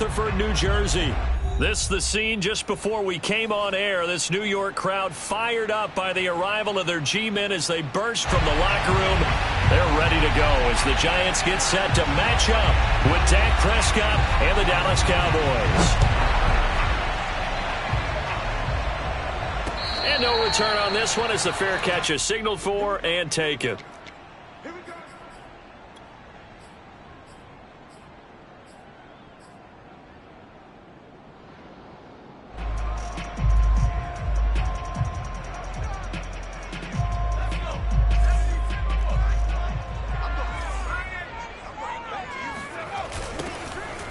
Rutherford, New Jersey. This the scene just before we came on air. This New York crowd fired up by the arrival of their G-men as they burst from the locker room. They're ready to go as the Giants get set to match up with Dak Prescott and the Dallas Cowboys. And no return on this one as the fair catch is signaled for and taken.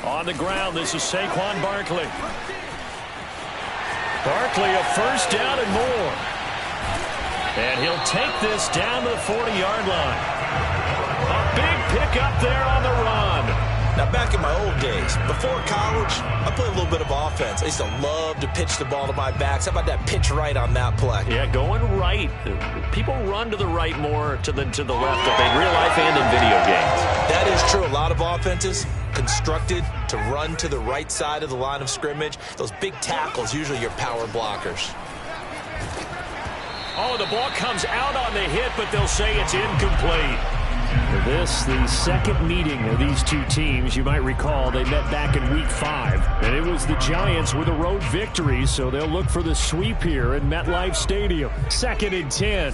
On the ground, this is Saquon Barkley. Barkley a first down and more. And he'll take this down to the 40-yard line. A big pickup there on the run. Now, back in my old days, before college, I played a little bit of offense. I used to love to pitch the ball to my backs. How about that pitch right on that play? Yeah, going right. People run to the right more than to the left, in real life and in video games. That is true. A lot of offenses constructed to run to the right side of the line of scrimmage. Those big tackles, usually your power blockers. Oh, the ball comes out on the hit, but they'll say it's incomplete. This, the second meeting of these two teams. You might recall they met back in Week 5, and it was the Giants with a road victory, so they'll look for the sweep here in MetLife Stadium. 2nd and 10.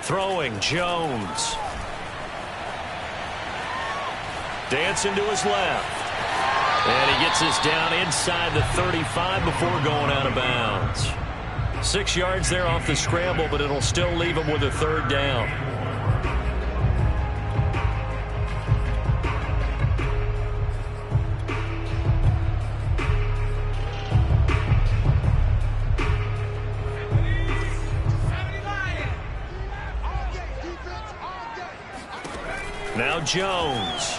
Throwing, Jones. Dancing to his left. And he gets this down inside the 35 before going out of bounds. 6 yards there off the scramble, but it'll still leave him with a third down. Now Jones.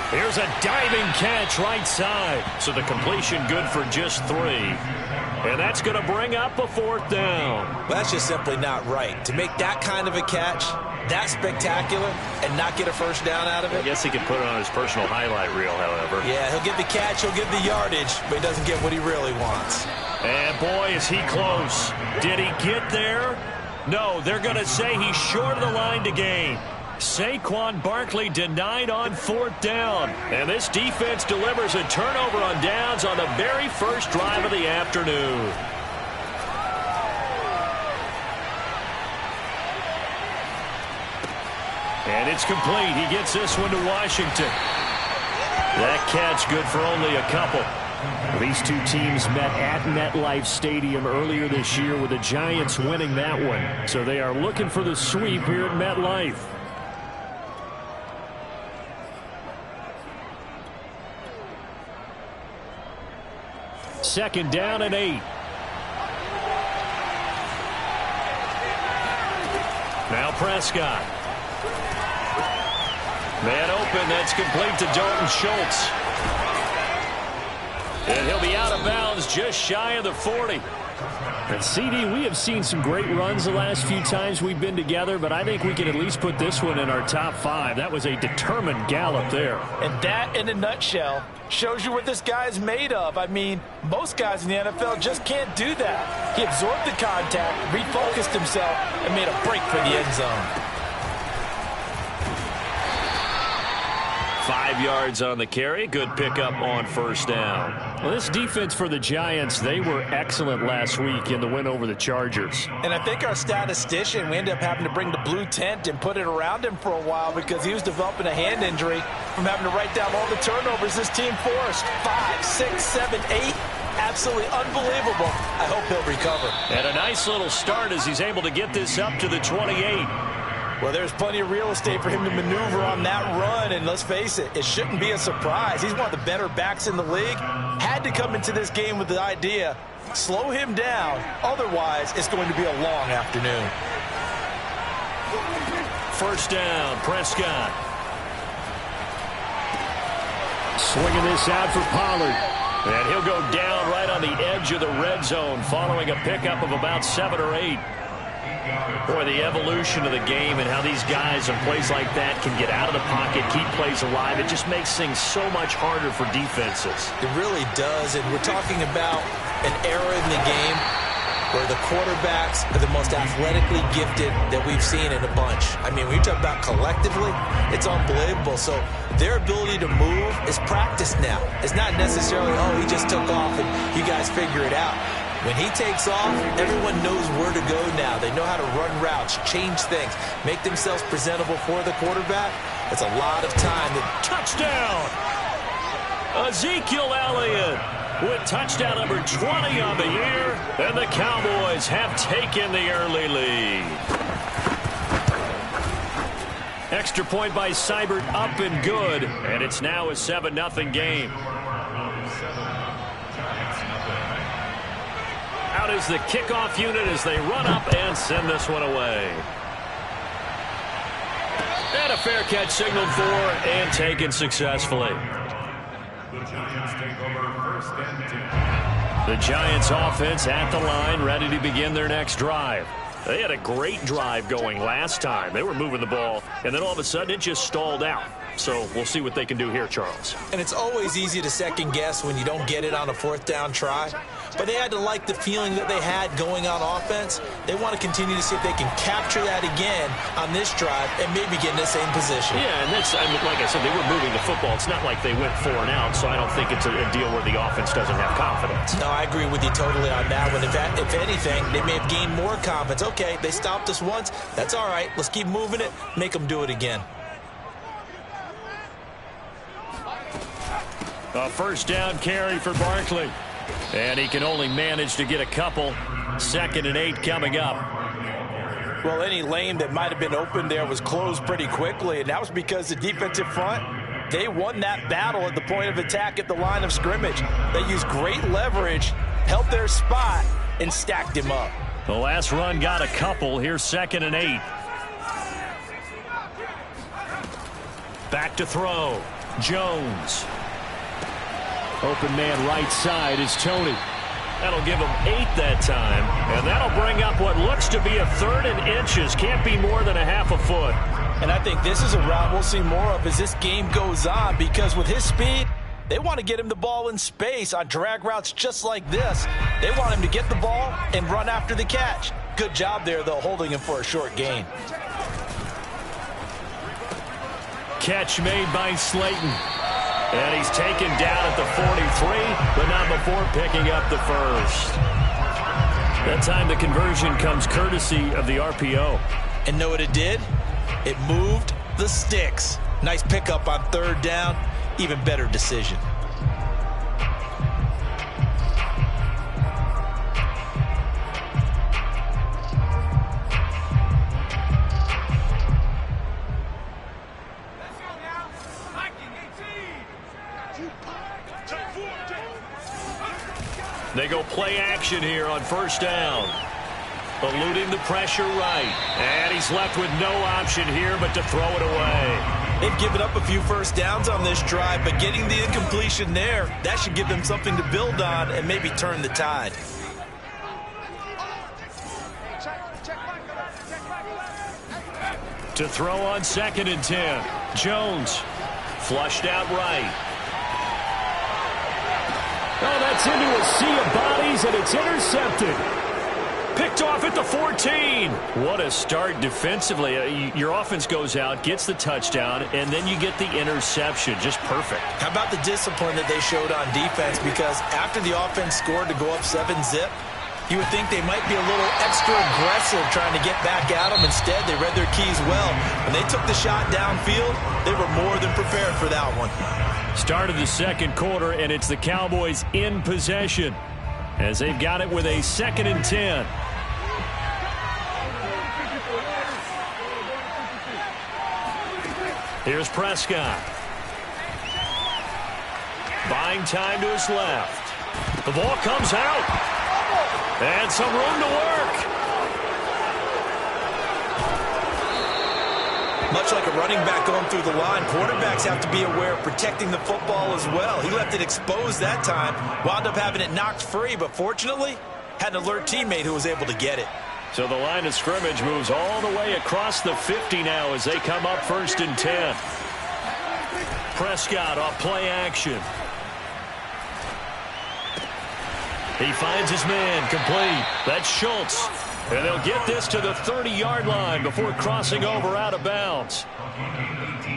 Here's a diving catch right side. So the completion good for just 3. And that's going to bring up a 4th down. Well, that's just simply not right. To make that kind of a catch, that spectacular, and not get a first down out of it. I guess he could put it on his personal highlight reel, however. Yeah, he'll get the catch, he'll get the yardage, but he doesn't get what he really wants. And boy, is he close. Did he get there? No, they're going to say he's short of the line to gain. Saquon Barkley denied on 4th down. And this defense delivers a turnover on downs on the very first drive of the afternoon. And it's complete. He gets this one to Washington. That catch good for only a couple. These two teams met at MetLife Stadium earlier this year with the Giants winning that one. So they are looking for the sweep here at MetLife. Second down and 8. Now Prescott. Man open, that's complete to Dalton Schultz. And he'll be out of bounds just shy of the 40. And CD, we have seen some great runs the last few times we've been together, but I think we can at least put this one in our top 5. That was a determined gallop there. And that, in a nutshell, shows you what this guy is made of. I mean, most guys in the NFL just can't do that. He absorbed the contact, refocused himself, and made a break for the end zone. 5 yards on the carry. Good pickup on first down. Well, this defense for the Giants, they were excellent last week in the win over the Chargers. And I think our statistician, we ended up having to bring the blue tent and put it around him for a while because he was developing a hand injury from having to write down all the turnovers this team forced. 5, 6, 7, 8. Absolutely unbelievable. I hope he'll recover. And a nice little start as he's able to get this up to the 28. Well, there's plenty of real estate for him to maneuver on that run, and let's face it, it shouldn't be a surprise. He's one of the better backs in the league. Had to come into this game with the idea, slow him down, otherwise it's going to be a long afternoon. First down, Prescott. Swinging this out for Pollard. And he'll go down right on the edge of the red zone following a pickup of about 7 or 8. Boy, the evolution of the game and how these guys on plays like that can get out of the pocket, keep plays alive, it just makes things so much harder for defenses. It really does, and we're talking about an era in the game where the quarterbacks are the most athletically gifted that we've seen in a bunch. I mean, when you talk about collectively, it's unbelievable. So their ability to move is practiced now. It's not necessarily, oh, he just took off and you guys figure it out. When he takes off, everyone knows where to go now. They know how to run routes, change things, make themselves presentable for the quarterback. It's a lot of time. Touchdown! Ezekiel Elliott with touchdown number 20 on the year, and the Cowboys have taken the early lead. Extra point by Seibert up and good, and it's now a 7-0 game. Out is the kickoff unit as they run up and send this one away. And a fair catch signaled for and taken successfully. The Giants offense at the line, ready to begin their next drive. They had a great drive going last time. They were moving the ball, and then all of a sudden it just stalled out. So we'll see what they can do here, Charles. And it's always easy to second guess when you don't get it on a 4th down try. But they had to like the feeling that they had going on offense. They want to continue to see if they can capture that again on this drive and maybe get in the same position. Yeah, and that's, I mean, like I said, they were moving the football. It's not like they went 4 and out, so I don't think it's a deal where the offense doesn't have confidence. No, I agree with you totally on that one. If anything, they may have gained more confidence. Okay, they stopped us once. That's all right. Let's keep moving it. Make them do it again. A first down carry for Barkley. And he can only manage to get a couple. 2nd and 8 coming up. Well, any lane that might have been open there was closed pretty quickly, and that was because the defensive front, they won that battle at the point of attack at the line of scrimmage. They used great leverage, held their spot, and stacked him up. The last run got a couple. Here's 2nd and 8. Back to throw. Jones. Open man right side is Tony. That'll give him 8 that time. And that'll bring up what looks to be a 3rd and inches. Can't be more than a half a foot. And I think this is a route we'll see more of as this game goes on, because with his speed, they want to get him the ball in space on drag routes just like this. They want him to get the ball and run after the catch. Good job there, though, holding him for a short gain. Catch made by Slayton. And he's taken down at the 43, but not before picking up the first. That time the conversion comes courtesy of the RPO. And know what it did? It moved the sticks. Nice pickup on 3rd down. Even better decision. They go play action here on 1st down. Eluding the pressure right. And he's left with no option here but to throw it away. They've given up a few first downs on this drive, but getting the incompletion there, that should give them something to build on and maybe turn the tide. To throw on 2nd and 10. Jones flushed out right. Oh, that's into a sea of bodies, and it's intercepted. Picked off at the 14. What a start defensively. Your offense goes out, gets the touchdown, and then you get the interception. Just perfect. How about the discipline that they showed on defense? Because after the offense scored to go up 7-zip, you would think they might be a little extra aggressive trying to get back at them. Instead, they read their keys well. When they took the shot downfield, they were more than prepared for that one. Start of the 2nd quarter, and it's the Cowboys in possession as they've got it with a 2nd and 10. Here's Prescott. Buying time to his left. The ball comes out. And some room to work. Much like a running back going through the line, quarterbacks have to be aware of protecting the football as well. He left it exposed that time, wound up having it knocked free, but fortunately, had an alert teammate who was able to get it. So the line of scrimmage moves all the way across the 50 now as they come up 1st and 10. Prescott off play action. He finds his man complete. That's Schultz. And they'll get this to the 30-yard line before crossing over out of bounds.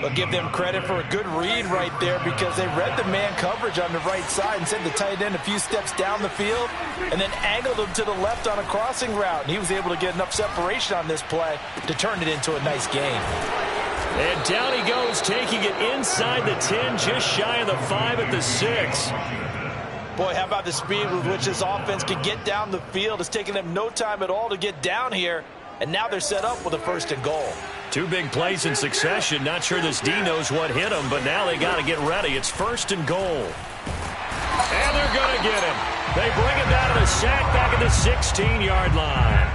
I'll give them credit for a good read right there because they read the man coverage on the right side and sent the tight end a few steps down the field and then angled him to the left on a crossing route. And he was able to get enough separation on this play to turn it into a nice gain. And down he goes, taking it inside the 10, just shy of the 5 at the 6. Boy, how about the speed with which this offense can get down the field? It's taken them no time at all to get down here. And now they're set up with a 1st and goal. 2 big plays in succession. Not sure this D knows what hit him, but now they got to get ready. It's 1st and goal. And they're going to get him. They bring him down to the sack back at the 16-yard line.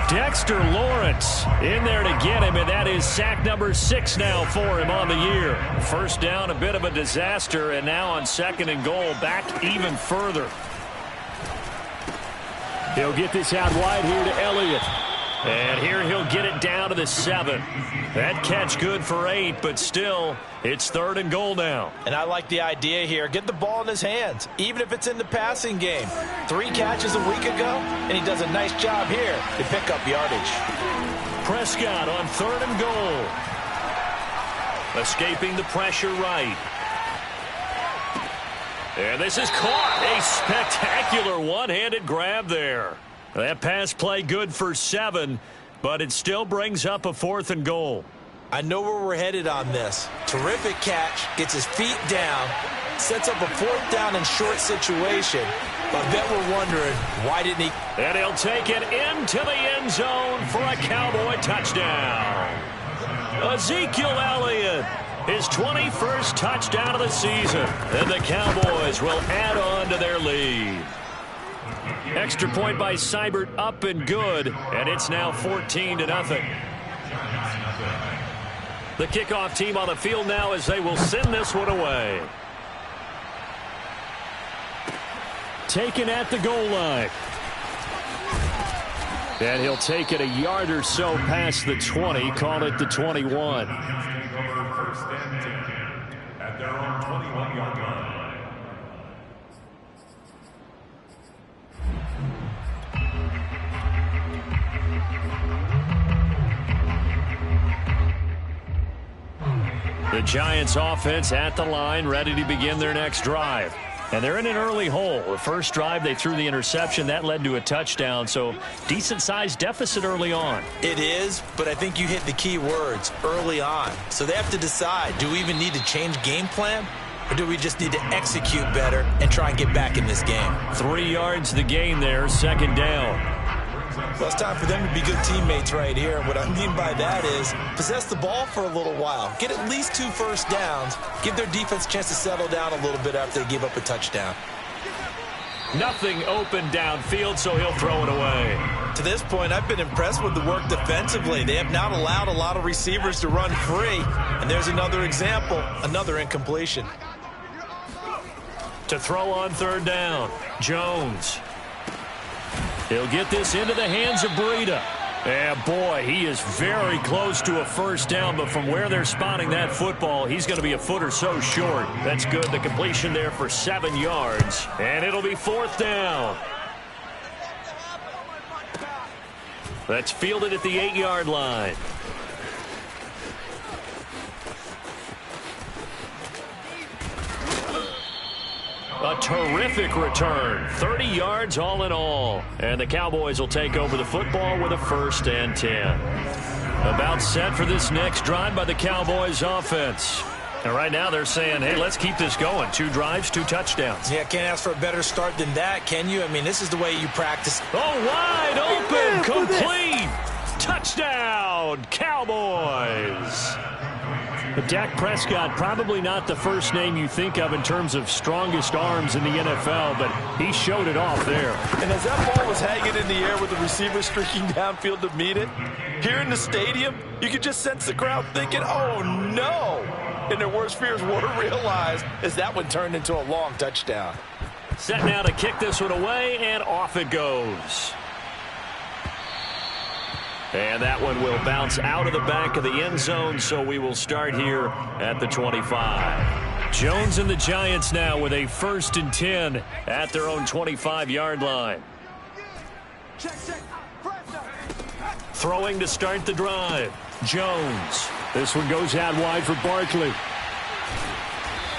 Dexter Lawrence in there to get him, and that is sack number 6 now for him on the year. 1st down, a bit of a disaster, and now on 2nd and goal, back even further. He'll get this out wide here to Elliott. And here he'll get it down to the 7. That catch good for 8, but still, it's 3rd and goal now. And I like the idea here. Get the ball in his hands, even if it's in the passing game. 3 catches a week ago, and he does a nice job here to pick up yardage. Prescott on 3rd and goal. Escaping the pressure right. And this is caught. A spectacular one-handed grab there. That pass play good for 7, but it still brings up a 4th and goal. I know where we're headed on this. Terrific catch, gets his feet down, sets up a 4th down and short situation. I bet we're wondering, why didn't he? And he'll take it into the end zone for a Cowboy touchdown. Ezekiel Elliott, his 21st touchdown of the season. And the Cowboys will add on to their lead. Extra point by Seibert up and good, and it's now 14-0. The kickoff team on the field now as they will send this one away. Taken at the goal line. And he'll take it a yard or so past the 20, call it the 21. At their own 21-yard line. The Giants offense at the line, ready to begin their next drive. And they're in an early hole. The first drive, they threw the interception. That led to a touchdown, so decent-sized deficit early on. It is, but I think you hit the key words, early on. So they have to decide, do we even need to change game plan? Or do we just need to execute better and try and get back in this game? 3 yards the gain there, 2nd down. Well, it's time for them to be good teammates right here. And what I mean by that is possess the ball for a little while. Get at least 2 first downs. Give their defense a chance to settle down a little bit after they give up a touchdown. Nothing open downfield, so he'll throw it away. To this point, I've been impressed with the work defensively. They have not allowed a lot of receivers to run free. And there's another example, another incompletion. To throw on 3rd down, Jones. He'll get this into the hands of Breida. And boy, he is very close to a 1st down, but from where they're spotting that football, he's going to be a foot or so short. That's good. The completion there for 7 yards. And it'll be 4th down. That's fielded at the 8-yard line. A terrific return. 30 yards all in all. And the Cowboys will take over the football with a 1st and 10. About set for this next drive by the Cowboys offense. And right now they're saying, hey, let's keep this going. 2 drives, 2 touchdowns. Yeah, can't ask for a better start than that, can you? I mean, this is the way you practice. Oh, wide open, complete. Touchdown, Cowboys. But Dak Prescott, probably not the first name you think of in terms of strongest arms in the NFL, but he showed it off there. And as that ball was hanging in the air with the receiver streaking downfield to meet it, here in the stadium, you could just sense the crowd thinking, oh, no. And their worst fears were realized as that one turned into a long touchdown. Set now to kick this one away, and off it goes. And that one will bounce out of the back of the end zone, so we will start here at the 25. Jones and the Giants now with a 1st and 10 at their own 25-yard line. Throwing to start the drive. Jones. This one goes out wide for Barkley.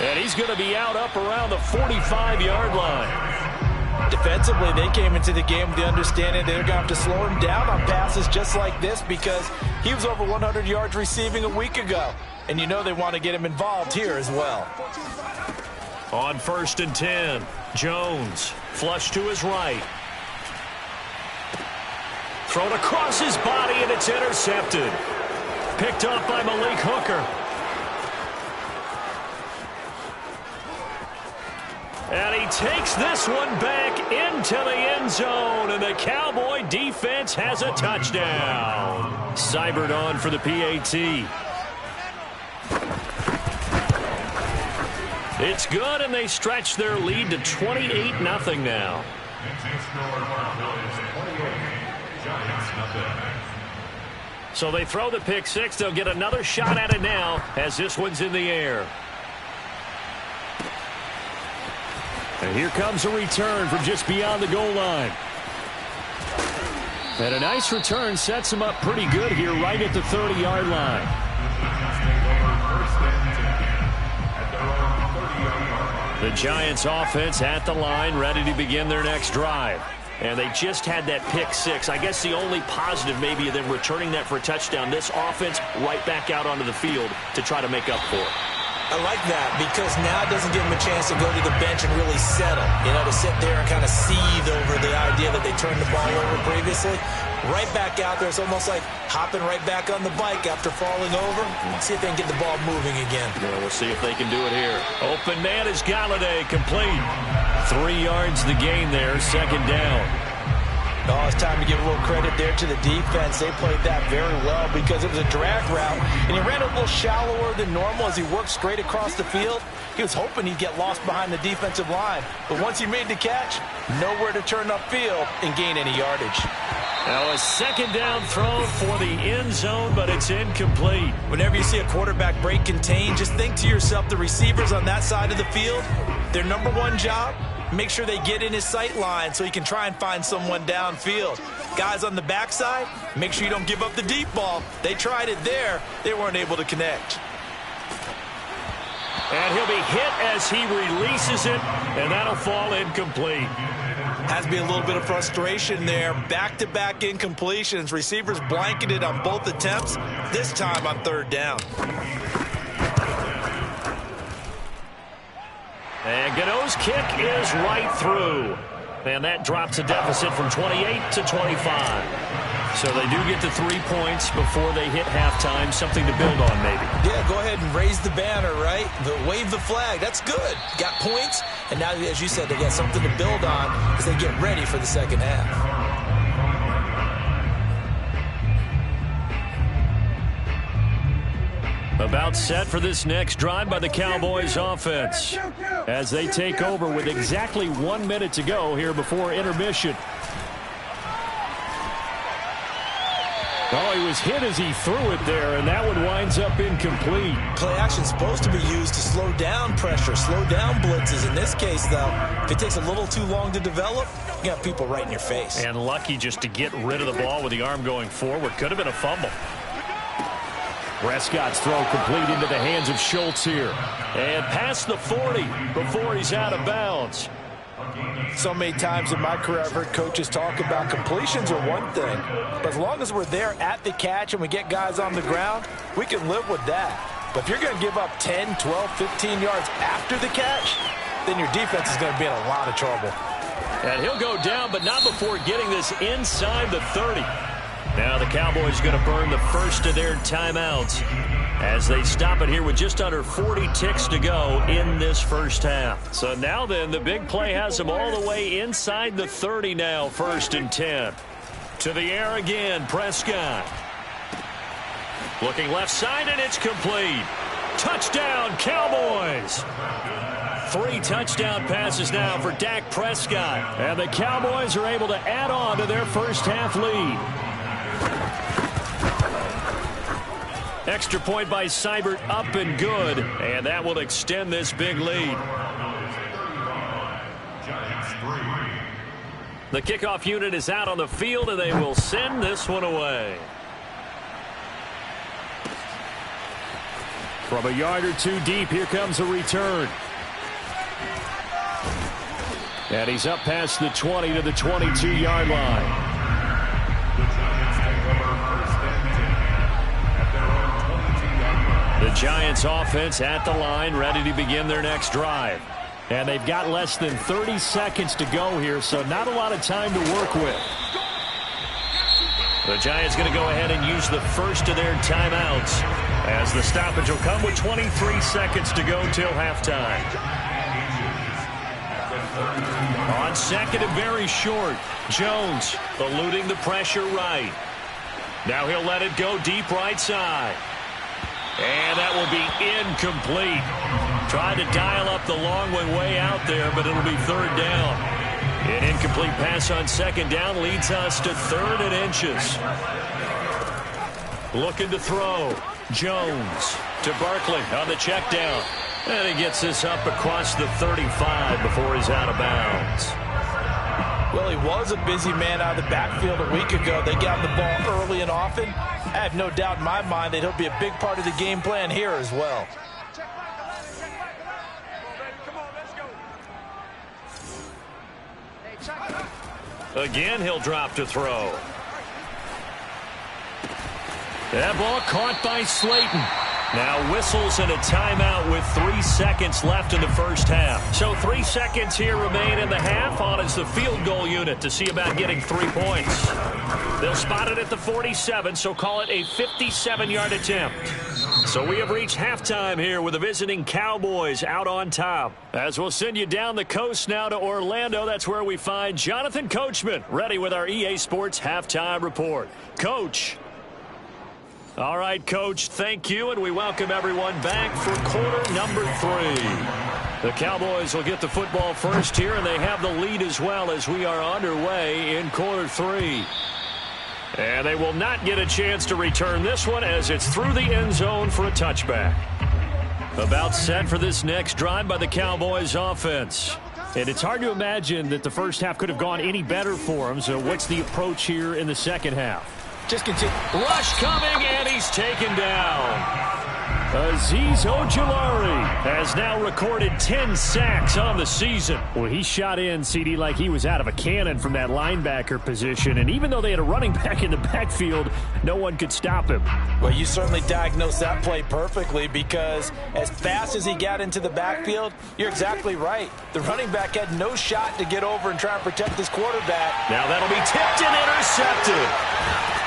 And he's going to be out up around the 45-yard line. Defensively, they came into the game with the understanding they're going to have to slow him down on passes just like this because he was over 100 yards receiving a week ago. And you know they want to get him involved here as well. On 1st and 10, Jones flush to his right. Thrown across his body, and it's intercepted. Picked up by Malik Hooker. And he takes this one back into the end zone, and the Cowboy defense has a touchdown. Seibert on for the PAT. It's good, and they stretch their lead to 28-0 now. So they throw the pick six. They'll get another shot at it now as this one's in the air. And here comes a return from just beyond the goal line. And a nice return sets him up pretty good here right at the 30-yard line. The Giants offense at the line, ready to begin their next drive. And they just had that pick six. I guess the only positive maybe of them returning that for a touchdown. This offense right back out onto the field to try to make up for it. I like that because now it doesn't give them a chance to go to the bench and really settle. You know, to sit there and kind of seethe over the idea that they turned the ball over previously. Right back out there. It's almost like hopping right back on the bike after falling over. Let's see if they can get the ball moving again. Yeah, we'll see if they can do it here. Open man is Galladay, complete. 3 yards the gain there, 2nd down. Oh, it's time to give a little credit there to the defense. They played that very well because it was a drag route, and he ran a little shallower than normal as he worked straight across the field. He was hoping he'd get lost behind the defensive line, but once he made the catch, nowhere to turn upfield and gain any yardage. Now a 2nd down throw for the end zone, but it's incomplete. Whenever you see a quarterback break contain, just think to yourself, the receivers on that side of the field, their number one job, make sure they get in his sight line so he can try and find someone downfield. Guys on the backside, make sure you don't give up the deep ball. They tried it there. They weren't able to connect. And he'll be hit as he releases it, and that'll fall incomplete. Has to be a little bit of frustration there. Back-to-back incompletions. Receivers blanketed on both attempts, this time on 3rd down. And Gano's kick is right through. And that drops a deficit from 28 to 25. So they do get to 3 points before they hit halftime. Something to build on, maybe. Yeah, go ahead and raise the banner, right? Wave the flag. That's good. Got points. And now, as you said, they got something to build on as they get ready for the second half. About set for this next drive by the Cowboys offense as they take over with exactly 1 minute to go here before intermission. Oh, he was hit as he threw it there, and that one winds up incomplete. Play action is supposed to be used to slow down pressure, slow down blitzes. In this case, though, if it takes a little too long to develop, you got people right in your face. And lucky just to get rid of the ball with the arm going forward. Could have been a fumble. Prescott's throw complete into the hands of Schultz here. And past the 40 before he's out of bounds. So many times in my career I've heard coaches talk about completions are one thing, but as long as we're there at the catch and we get guys on the ground, we can live with that. But if you're going to give up 10, 12, 15 yards after the catch, then your defense is going to be in a lot of trouble. And he'll go down, but not before getting this inside the 30. Now the Cowboys going to burn the first of their timeouts as they stop it here with just under 40 ticks to go in this first half. So now then, the big play has them all the way inside the 30 now, 1st and 10. To the air again, Prescott. Looking left side, and it's complete. Touchdown, Cowboys. 3 touchdown passes now for Dak Prescott. And the Cowboys are able to add on to their first half lead. Extra point by Seibert, up and good, and that will extend this big lead. The kickoff unit is out on the field, and they will send this one away. From a yard or two deep, here comes a return. And he's up past the 20 to the 22-yard line. The Giants offense at the line, ready to begin their next drive. And they've got less than 30 seconds to go here, so not a lot of time to work with. The Giants going to go ahead and use the first of their timeouts, as the stoppage will come with 23 seconds to go till halftime. On second and very short, Jones eluding the pressure right. Now he'll let it go deep right side. And that will be incomplete. Tried to dial up the long way out there, but it'll be third down. An incomplete pass on second down leads us to 3rd and inches. Looking to throw. Jones to Barkley on the check down. And he gets this up across the 35 before he's out of bounds. Well, he was a busy man out of the backfield a week ago. They got him the ball early and often. I have no doubt in my mind that he'll be a big part of the game plan here as well. Again, he'll drop to throw. That ball caught by Slayton. Now whistles and a timeout with 3 seconds left in the first half. So 3 seconds here remain in the half. On is the field goal unit to see about getting 3 points. They'll spot it at the 47, so call it a 57-yard attempt. So we have reached halftime here with the visiting Cowboys out on top. As we'll send you down the coast now to Orlando, that's where we find Jonathan Coachman, ready with our EA Sports halftime report. Coach. All right, Coach, thank you, and we welcome everyone back for quarter number 3. The Cowboys will get the football first here, and they have the lead as well as we are underway in quarter 3. And they will not get a chance to return this one as it's through the end zone for a touchback. About set for this next drive by the Cowboys offense. And it's hard to imagine that the first half could have gone any better for them, so what's the approach here in the second half? Just continue. Rush coming, and he's taken down. Azeez Ojulari has now recorded 10 sacks on the season. Well, he shot in, CD, like he was out of a cannon from that linebacker position. And even though they had a running back in the backfield, no one could stop him. Well, you certainly diagnosed that play perfectly, because as fast as he got into the backfield, you're exactly right. The running back had no shot to get over and try and protect his quarterback. Now that'll be tipped and intercepted.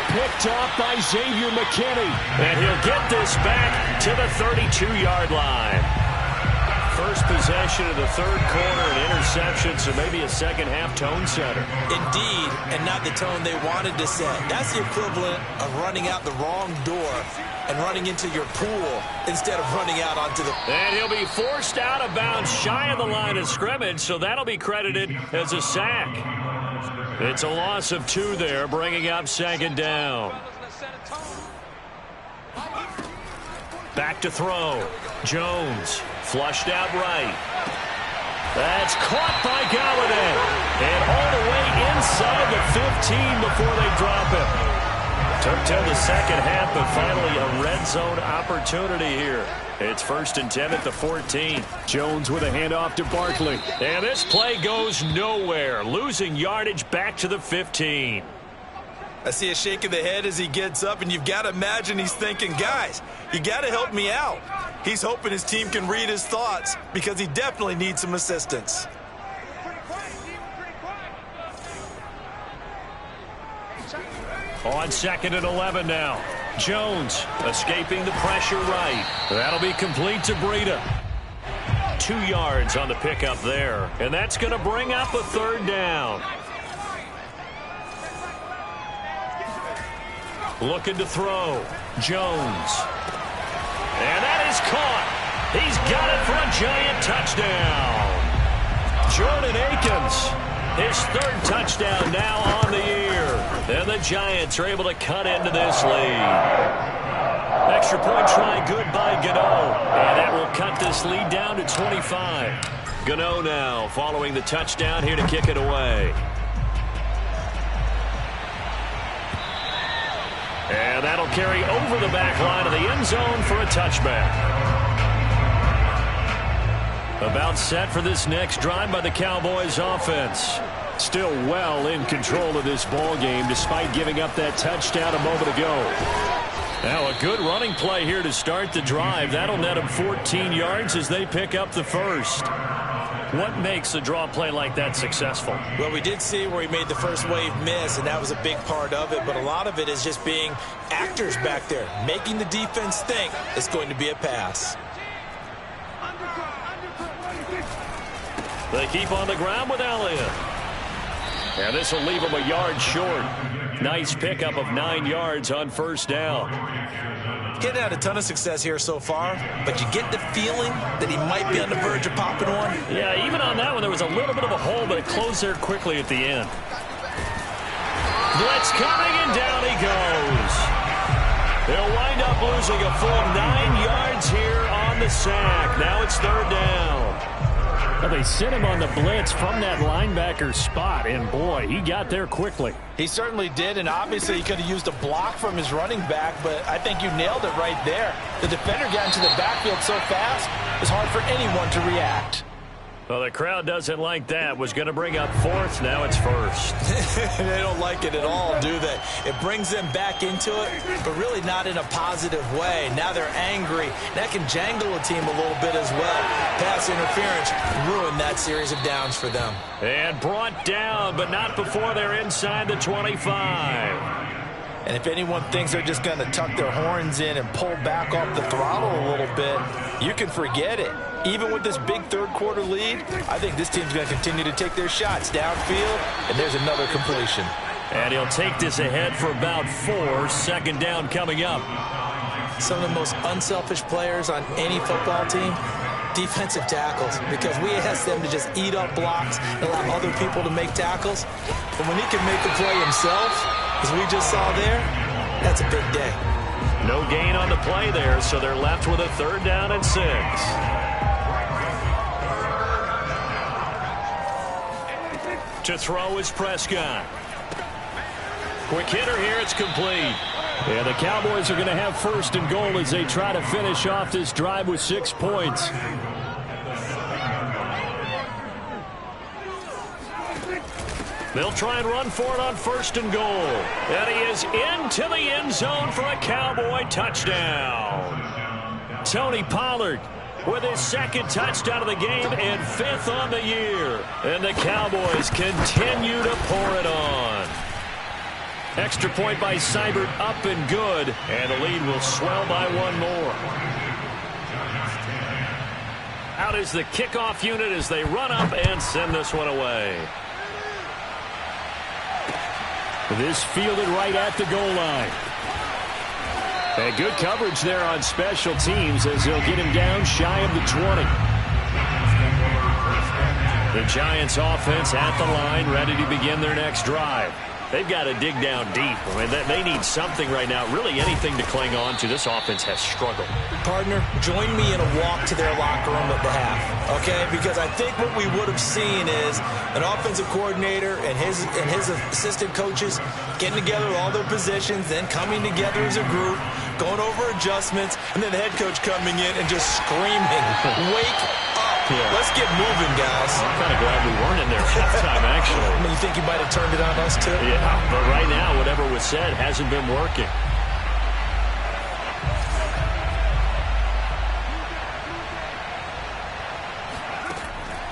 Picked off by Xavier McKinney. And he'll get this back to the 32-yard line. First possession of the third quarter, an interception, so maybe a second-half tone setter. Indeed, and not the tone they wanted to set. That's the equivalent of running out the wrong door and running into your pool instead of running out onto the... And he'll be forced out of bounds shy of the line of scrimmage, so that'll be credited as a sack. It's a loss of 2 there, bringing up second down. Back to throw. Jones flushed out right. That's caught by Golladay. And all the way inside the 15 before they drop him. Took till the second half, but finally a red zone opportunity here. It's 1st and 10 at the 14. Jones with a handoff to Barkley. And this play goes nowhere, losing yardage back to the 15. I see a shake of the head as he gets up, and you've got to imagine he's thinking, guys, you got to help me out. He's hoping his team can read his thoughts, because he definitely needs some assistance. On 2nd and 11 now. Jones escaping the pressure right. That'll be complete to Breida. 2 yards on the pickup there. And that's going to bring up a third down. Looking to throw. Jones. And that is caught. He's got it for a Giant touchdown. Jordan Akins. His 3rd touchdown now on the year. And the Giants are able to cut into this lead. extra point try good by Gano. And that will cut this lead down to 25. Gano now following the touchdown here to kick it away. And that'll carry over the back line of the end zone for a touchback. About set for this next drive by the Cowboys offense. Still well in control of this ball game despite giving up that touchdown a moment ago. Now a good running play here to start the drive. That'll net them 14 yards as they pick up the first. What makes a draw play like that successful? Well, we did see where he made the first wave miss, and that was a big part of it. But a lot of it is just being actors back there, making the defense think it's going to be a pass. They keep on the ground with Elliott. And this will leave him a yard short. Nice pickup of 9 yards on first down. Getting had a ton of success here so far, but you get the feeling that he might be on the verge of popping one. Yeah, even on that one, there was a little bit of a hole, but it closed there quickly at the end. Blitz coming, and down he goes. They'll wind up losing a full 9 yards here on the sack. Now it's third down. Well, they sent him on the blitz from that linebacker spot, and boy, he got there quickly. He certainly did, and obviously he could have used a block from his running back, but I think you nailed it right there. The defender got into the backfield so fast, it's hard for anyone to react. Well, the crowd doesn't like that. Was going to bring up fourth. Now it's first. They don't like it at all, do they? It brings them back into it, but really not in a positive way. Now they're angry. That can jangle a team a little bit as well. Pass interference ruined that series of downs for them. And brought down, but not before they're inside the 25. And if anyone thinks they're just going to tuck their horns in and pull back off the throttle a little bit, you can forget it. Even with this big third-quarter lead, I think this team's going to continue to take their shots downfield, and there's another completion. And he'll take this ahead for about 4. Second down coming up. Some of the most unselfish players on any football team, defensive tackles, because we ask them to just eat up blocks and allow other people to make tackles. But when he can make the play himself, as we just saw there, that's a big day. No gain on the play there, so they're left with a third down and 6. To throw is Prescott. Quick hitter here, it's complete. Yeah, the Cowboys are going to have first and goal as they try to finish off this drive with 6 points. They'll try and run for it on first and goal. And he is into the end zone for a Cowboy touchdown. Tony Pollard with his second touchdown of the game and 5th on the year. And the Cowboys continue to pour it on. Extra point by Seibert up and good. And the lead will swell by 1 more. Out is the kickoff unit as they run up and send this one away. This fielded right at the goal line. And good coverage there on special teams as they'll get him down shy of the 20. The Giants offense at the line, ready to begin their next drive. They've got to dig down deep. I mean, they need something right now, really anything to cling on to. This offense has struggled. Partner, join me in a walk to their locker room at the half, okay? Because I think what we would have seen is an offensive coordinator and his assistant coaches getting together with all their positions, then coming together as a group, going over adjustments, and then the head coach coming in and just screaming, wake up. Yeah. Let's get moving, guys. I'm kind of glad we weren't in there halftime, actually. I mean, you think he might have turned it on us, too? Yeah, but right now, whatever was said hasn't been working.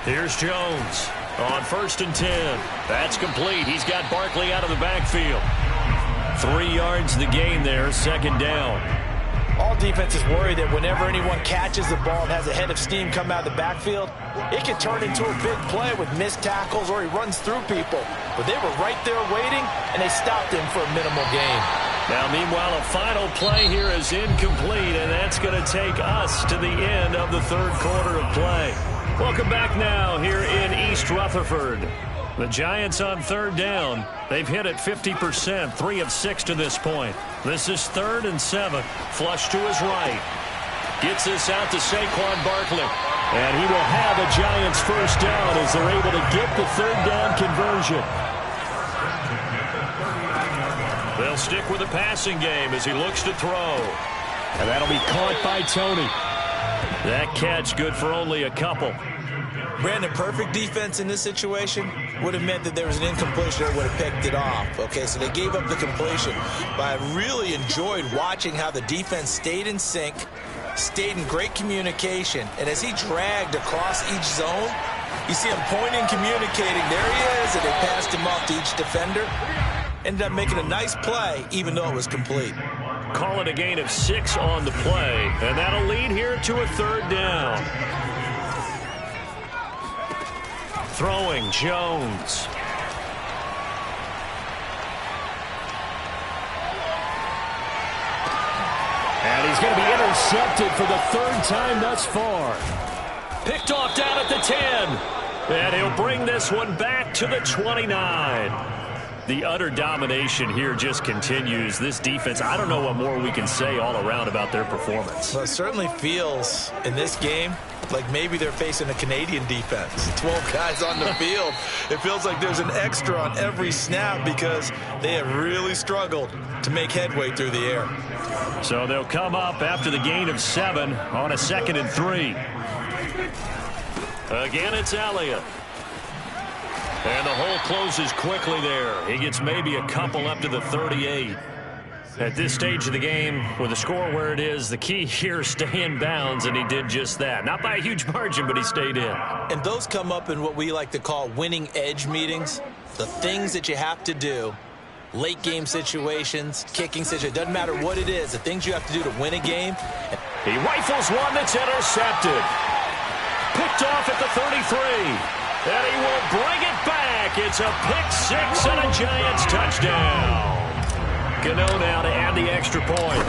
Here's Jones on 1st and 10. That's complete. He's got Barkley out of the backfield. 3 yards the gain there, second down. All defenses worry that whenever anyone catches the ball and has a head of steam come out of the backfield, it can turn into a big play with missed tackles or he runs through people. But they were right there waiting, and they stopped him for a minimal gain. Now, meanwhile, a final play here is incomplete, and that's going to take us to the end of the third quarter of play. Welcome back now here in East Rutherford. The Giants on third down. They've hit it 50%, 3 of 6 to this point. This is 3rd and 7. Flush to his right. Gets this out to Saquon Barkley. And he will have a Giants first down as they're able to get the third down conversion. They'll stick with the passing game as he looks to throw. And that'll be caught by Tony. That catch good for only a couple. Brandon, perfect defense in this situation would have meant that there was an incompletion that would have picked it off. Okay, so they gave up the completion. But I really enjoyed watching how the defense stayed in sync, stayed in great communication. And as he dragged across each zone, you see him pointing, communicating. There he is, and they passed him off to each defender. Ended up making a nice play, even though it was complete. Call it a gain of 6 on the play, and that'll lead here to a third down. Throwing, Jones. And he's going to be intercepted for the 3rd time thus far. Picked off down at the 10. And he'll bring this one back to the 29. The utter domination here just continues. This defense, I don't know what more we can say all around about their performance. Well, it certainly feels in this game like maybe they're facing a Canadian defense. 12 guys on the field. It feels like there's an extra on every snap because they have really struggled to make headway through the air. So they'll come up after the gain of 7 on a 2nd and 3. Again, it's Elliott. And the hole closes quickly there. He gets maybe a couple up to the 38. At this stage of the game, with the score where it is, the key here is stay in bounds, and he did just that. Not by a huge margin, but he stayed in. And those come up in what we like to call winning edge meetings. The things that you have to do, late game situations, kicking situations, doesn't matter what it is, the things you have to do to win a game. He rifles one that's intercepted. Picked off at the 33. And he will bring it back. It's a pick 6 and a Giants touchdown. Gano now to add the extra point.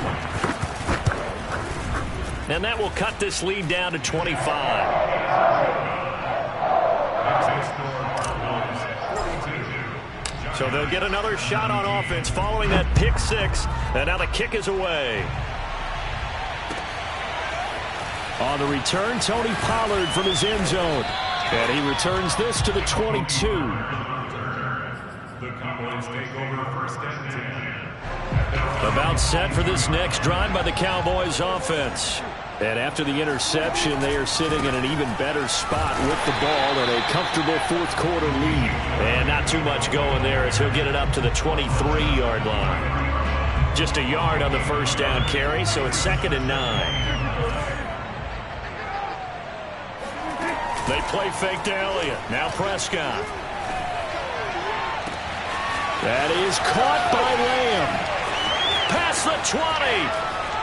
And that will cut this lead down to 25. So they'll get another shot on offense following that pick 6. And now the kick is away. On the return, Tony Pollard from his end zone. And he returns this to the 22. The Cowboys take over 1st and 10. About set for this next drive by the Cowboys offense. And after the interception, they are sitting in an even better spot with the ball and a comfortable 4th quarter lead. And not too much going there as he'll get it up to the 23-yard line. Just a yard on the first down carry, so it's 2nd and 9. They play fake to Elliott. Now Prescott. That is caught by Lamb. Past the 20.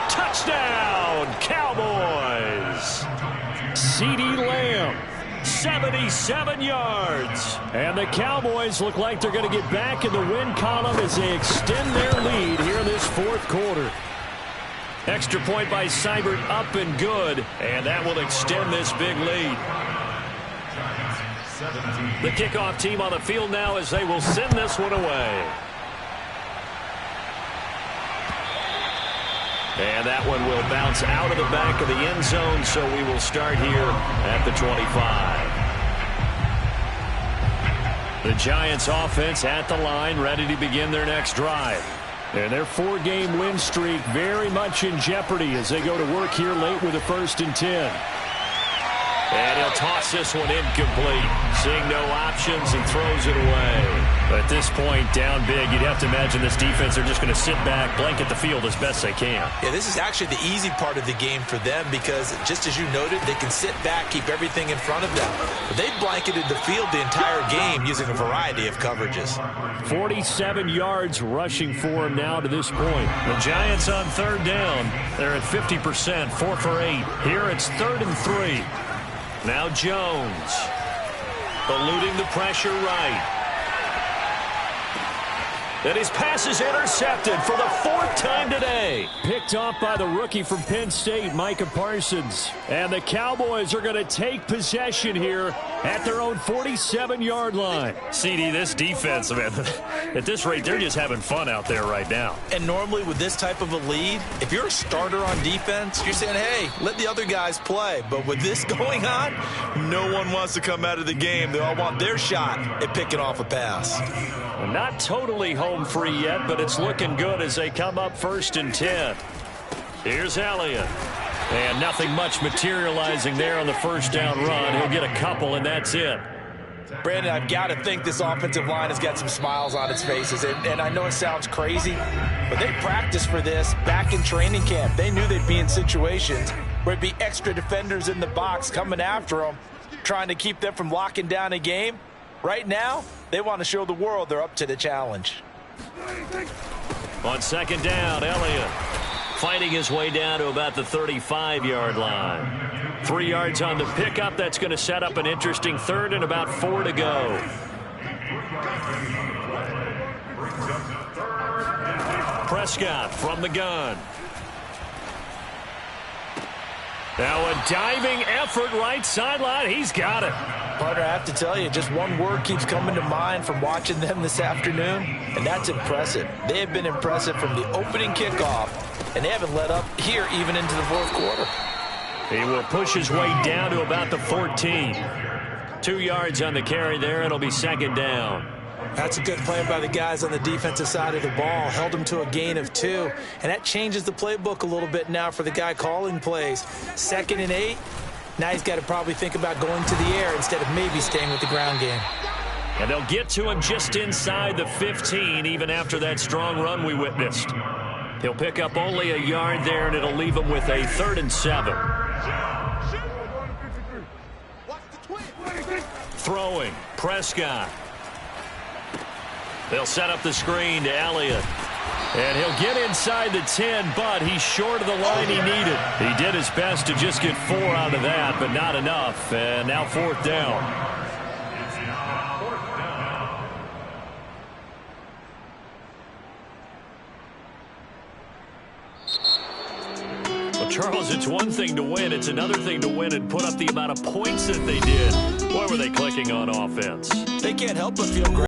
Touchdown, Cowboys. CeeDee Lamb. 77 yards. And the Cowboys look like they're going to get back in the win column as they extend their lead here in this 4th quarter. Extra point by Seibert up and good. And that will extend this big lead. The kickoff team on the field now as they will send this one away. And that one will bounce out of the back of the end zone, so we will start here at the 25. The Giants offense at the line, ready to begin their next drive. And their 4-game win streak very much in jeopardy as they go to work here late with a 1st and 10. And he'll toss this one incomplete. Seeing no options and throws it away. At this point, down big, you'd have to imagine this defense are just going to sit back, blanket the field as best they can. Yeah, this is actually the easy part of the game for them because, just as you noted, they can sit back, keep everything in front of them. But they've blanketed the field the entire game using a variety of coverages. 47 yards rushing for him now to this point. The Giants on third down. They're at 50%, 4 for 8. Here it's 3rd and 3. Now Jones, eluding the pressure right. And his pass is intercepted for the 4th time today. Picked off by the rookie from Penn State, Micah Parsons. And the Cowboys are going to take possession here at their own 47-yard line. CD, this defense, man, at this rate, they're just having fun out there right now. And normally with this type of a lead, if you're a starter on defense, you're saying, hey, let the other guys play. But with this going on, no one wants to come out of the game. They all want their shot at picking off a pass. Not totally home free yet, but it's looking good as they come up 1st and 10. Here's Elliott. And nothing much materializing there on the first down run. He'll get a couple, and that's it. Brandon, I've got to think this offensive line has got some smiles on its faces. And I know it sounds crazy, but they practiced for this back in training camp. They knew they'd be in situations where it'd be extra defenders in the box coming after them, trying to keep them from locking down a game. Right now, they want to show the world they're up to the challenge. On 2nd down, Elliott fighting his way down to about the 35-yard line. 3 yards on the pickup. That's going to set up an interesting 3rd and about 4 to go. Prescott from the gun. Now a diving effort right sideline. He's got it. Partner, I have to tell you, just one word keeps coming to mind from watching them this afternoon, and that's impressive. They have been impressive from the opening kickoff, and they haven't let up here even into the 4th quarter. He will push his way down to about the 14. 2 yards on the carry there. It'll be 2nd down. That's a good play by the guys on the defensive side of the ball. Held them to a gain of 2. And that changes the playbook a little bit now for the guy calling plays. 2nd and 8. Now he's got to probably think about going to the air instead of maybe staying with the ground game. And they'll get to him just inside the 15, even after that strong run we witnessed. He'll pick up only a yard there, and it'll leave him with a 3rd and 7. Throwing, Prescott. They'll set up the screen to Elliott. And he'll get inside the 10, but he's short of the line he needed. He did his best to just get 4 out of that, but not enough. And now 4th down. Well, Charles, it's one thing to win. It's another thing to win and put up the amount of points that they did. Boy, were they clicking on offense. They can't help but feel great.